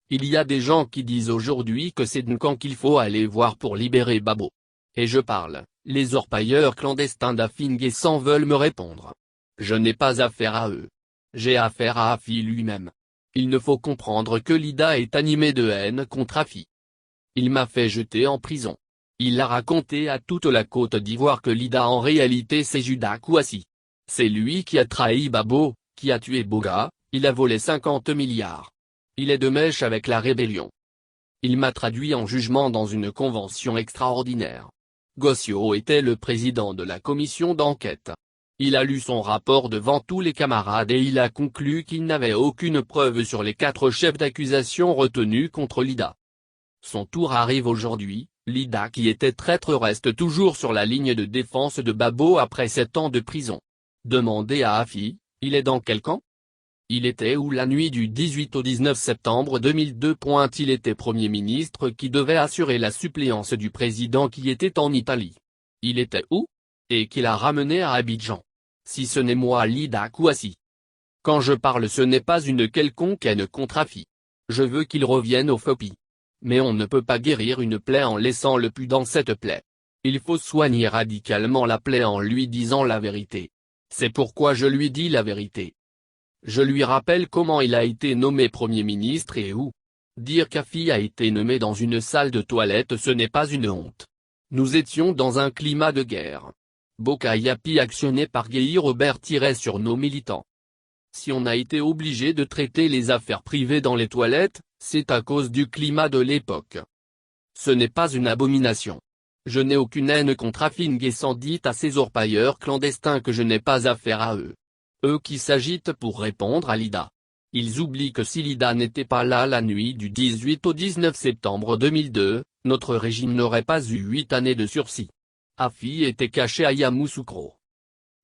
Il y a des gens qui disent aujourd'hui que c'est Duncan qu'il faut aller voir pour libérer Babo. Et je parle, les orpailleurs clandestins d'Afin-Guessant veulent me répondre. Je n'ai pas affaire à eux. J'ai affaire à Afi lui-même. Il ne faut comprendre que Lida est animé de haine contre Afi. Il m'a fait jeter en prison. Il a raconté à toute la Côte d'Ivoire que Lida en réalité c'est Judas Kouassi. C'est lui qui a trahi Babo, qui a tué Boga, il a volé 50 milliards. Il est de mèche avec la rébellion. Il m'a traduit en jugement dans une convention extraordinaire. Gossio était le président de la commission d'enquête. Il a lu son rapport devant tous les camarades et il a conclu qu'il n'avait aucune preuve sur les 4 chefs d'accusation retenus contre Lida. Son tour arrive aujourd'hui, Lida qui était traître reste toujours sur la ligne de défense de Babo après 7 ans de prison. Demandez à Afi, il est dans quel camp? Il était où la nuit du 18 au 19 septembre 2002. Il était Premier ministre qui devait assurer la suppléance du président qui était en Italie. Il était où? Et qui l'a ramené à Abidjan. Si ce n'est moi Lida Kouassi. Quand je parle ce n'est pas une quelconque haine contre Afi. Je veux qu'il revienne au FOPI. Mais on ne peut pas guérir une plaie en laissant le pus dans cette plaie. Il faut soigner radicalement la plaie en lui disant la vérité. C'est pourquoi je lui dis la vérité. Je lui rappelle comment il a été nommé Premier ministre et où. Dire qu'Afi a été nommé dans une salle de toilette ce n'est pas une honte. Nous étions dans un climat de guerre. Boka Yapi actionné par Guy Robert tirait sur nos militants. Si on a été obligé de traiter les affaires privées dans les toilettes, c'est à cause du climat de l'époque. Ce n'est pas une abomination. Je n'ai aucune haine contre Afin-Guessant dit à ces orpailleurs clandestins que je n'ai pas affaire à eux. Eux qui s'agitent pour répondre à Lida. Ils oublient que si Lida n'était pas là la nuit du 18 au 19 septembre 2002, notre régime n'aurait pas eu 8 années de sursis. Afi était caché à Yamoussoukro.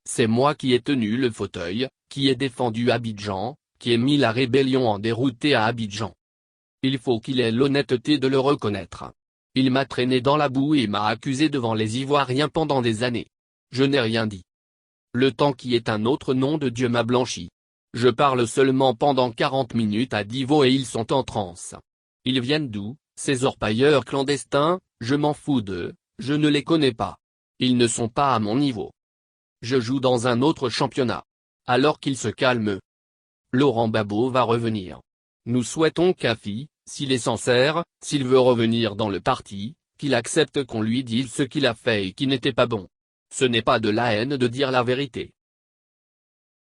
C'est moi qui ai tenu le fauteuil, qui ai défendu Abidjan, qui ai mis la rébellion en dérouté à Abidjan. Il faut qu'il ait l'honnêteté de le reconnaître. Il m'a traîné dans la boue et m'a accusé devant les Ivoiriens pendant des années. Je n'ai rien dit. Le temps qui est un autre nom de Dieu m'a blanchi. Je parle seulement pendant 40 minutes à Divo et ils sont en transe. Ils viennent d'où, ces orpailleurs clandestins? Je m'en fous d'eux, je ne les connais pas. Ils ne sont pas à mon niveau. Je joue dans un autre championnat. Alors qu'ils se calment. Laurent Babo va revenir. Nous souhaitons qu'Afi, s'il est sincère, s'il veut revenir dans le parti, qu'il accepte qu'on lui dise ce qu'il a fait et qui n'était pas bon. Ce n'est pas de la haine de dire la vérité.